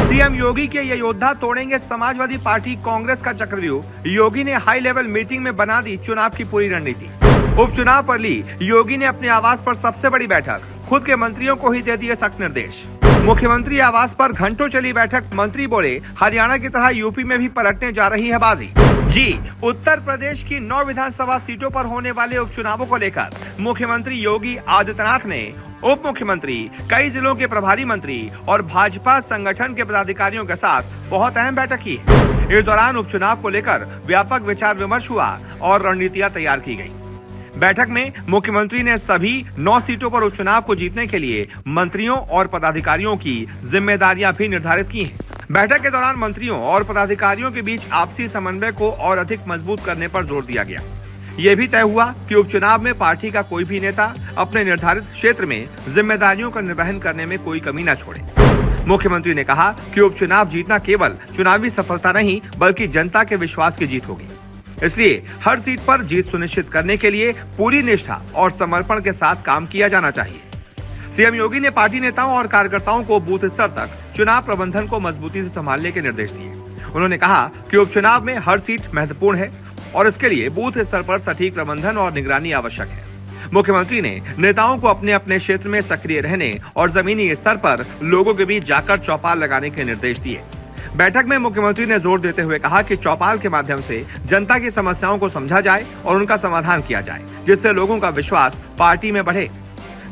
CM योगी के ये योद्धा तोड़ेंगे समाजवादी पार्टी कांग्रेस का चक्रव्यूह। योगी ने हाई लेवल मीटिंग में बना दी चुनाव की पूरी रणनीति। उपचुनाव पर ली योगी ने अपने आवास पर सबसे बड़ी बैठक, खुद के मंत्रियों को ही दे दिए सख्त निर्देश। मुख्यमंत्री आवास पर घंटों चली बैठक, मंत्री बोले हरियाणा की तरह यूपी में भी पलटने जा रही है बाजी। जी, उत्तर प्रदेश की 9 विधानसभा सीटों पर होने वाले उपचुनावों को लेकर मुख्यमंत्री योगी आदित्यनाथ ने उप मुख्यमंत्री, कई जिलों के प्रभारी मंत्री और भाजपा संगठन के पदाधिकारियों के साथ बहुत अहम बैठक की है। इस दौरान उपचुनाव को लेकर व्यापक विचार विमर्श हुआ और रणनीतियां तैयार की गयी। बैठक में मुख्यमंत्री ने सभी 9 सीटों पर उपचुनाव को जीतने के लिए मंत्रियों और पदाधिकारियों की जिम्मेदारियां भी निर्धारित की हैं। बैठक के दौरान मंत्रियों और पदाधिकारियों के बीच आपसी समन्वय को और अधिक मजबूत करने पर जोर दिया गया। यह भी तय हुआ कि उपचुनाव में पार्टी का कोई भी नेता अपने निर्धारित क्षेत्र में जिम्मेदारियों का निर्वहन करने में कोई कमी न छोड़े। मुख्यमंत्री ने कहा कि उपचुनाव जीतना केवल चुनावी सफलता नहीं, बल्कि जनता के विश्वास की जीत होगी। इसलिए हर सीट पर जीत सुनिश्चित करने के लिए पूरी निष्ठा और समर्पण के साथ काम किया जाना चाहिए। सीएम योगी ने पार्टी नेताओं और कार्यकर्ताओं को बूथ स्तर तक चुनाव प्रबंधन को मजबूती से संभालने के निर्देश दिए। उन्होंने कहा कि उपचुनाव में हर सीट महत्वपूर्ण है और इसके लिए बूथ स्तर पर सटीक प्रबंधन और निगरानी आवश्यक है। मुख्यमंत्री ने नेताओं को अपने अपने क्षेत्र में सक्रिय रहने और जमीनी स्तर पर लोगों के बीच जाकर चौपाल लगाने के निर्देश दिए। बैठक में मुख्यमंत्री ने जोर देते हुए कहा कि चौपाल के माध्यम से जनता की समस्याओं को समझा जाए और उनका समाधान किया जाए, जिससे लोगों का विश्वास पार्टी में बढ़े।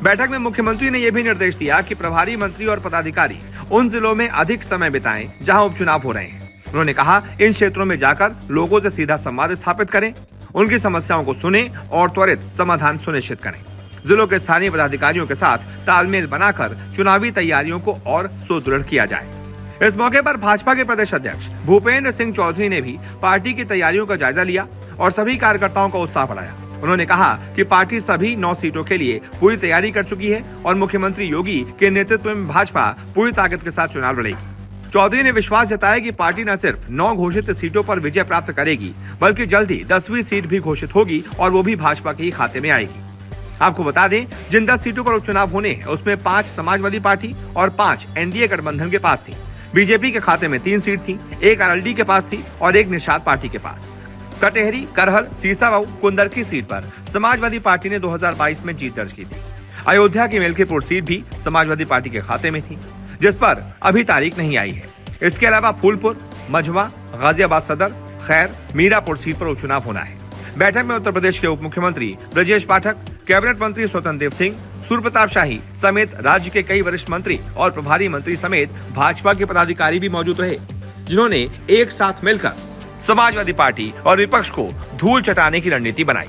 बैठक में मुख्यमंत्री ने यह भी निर्देश दिया कि प्रभारी मंत्री और पदाधिकारी उन जिलों में अधिक समय बिताएं जहां उपचुनाव हो रहे हैं। उन्होंने कहा इन क्षेत्रों में जाकर लोगों से सीधा संवाद स्थापित करें, उनकी समस्याओं को सुने और त्वरित समाधान सुनिश्चित करें। जिलों के स्थानीय पदाधिकारियों के साथ तालमेल बनाकर चुनावी तैयारियों को और सुदृढ़ किया जाए। इस मौके पर भाजपा के प्रदेश अध्यक्ष भूपेंद्र सिंह चौधरी ने भी पार्टी की तैयारियों का जायजा लिया और सभी कार्यकर्ताओं का उत्साह बढ़ाया। उन्होंने कहा कि पार्टी सभी 9 सीटों के लिए पूरी तैयारी कर चुकी है और मुख्यमंत्री योगी के नेतृत्व में भाजपा पूरी ताकत के साथ चुनाव लड़ेगी। चौधरी ने विश्वास जताया कि पार्टी न सिर्फ 9 घोषित सीटों पर विजय प्राप्त करेगी, बल्कि जल्द ही 10वीं सीट भी घोषित होगी और वो भी भाजपा के ही खाते में आएगी। आपको बता दें, जिन 10 सीटों पर उपचुनाव होने हैं उसमें 5 समाजवादी पार्टी और 5 एनडीए गठबंधन के पास थी। बीजेपी के खाते में 3 सीट थी, 1 आरएलडी के पास थी और 1 निषाद पार्टी के पास। कटेहरी, करहल, सीसामऊ, कुंदरकी सीट पर समाजवादी पार्टी ने 2022 में जीत दर्ज की थी। अयोध्या की मेलखीपुर सीट भी समाजवादी पार्टी के खाते में थी, जिस पर अभी तारीख नहीं आई है। इसके अलावा फूलपुर, मझवा, गाजियाबाद सदर, खैर, मीरापुर सीट पर उपचुनाव होना है। बैठक में उत्तर प्रदेश के उप मुख्यमंत्री ब्रजेश पाठक, कैबिनेट मंत्री स्वतंत्र देव सिंह, सूर्यप्रताप शाही समेत राज्य के कई वरिष्ठ मंत्री और प्रभारी मंत्री समेत भाजपा के पदाधिकारी भी मौजूद रहे, जिन्होंने एक साथ मिलकर समाजवादी पार्टी और विपक्ष को धूल चटाने की रणनीति बनाई।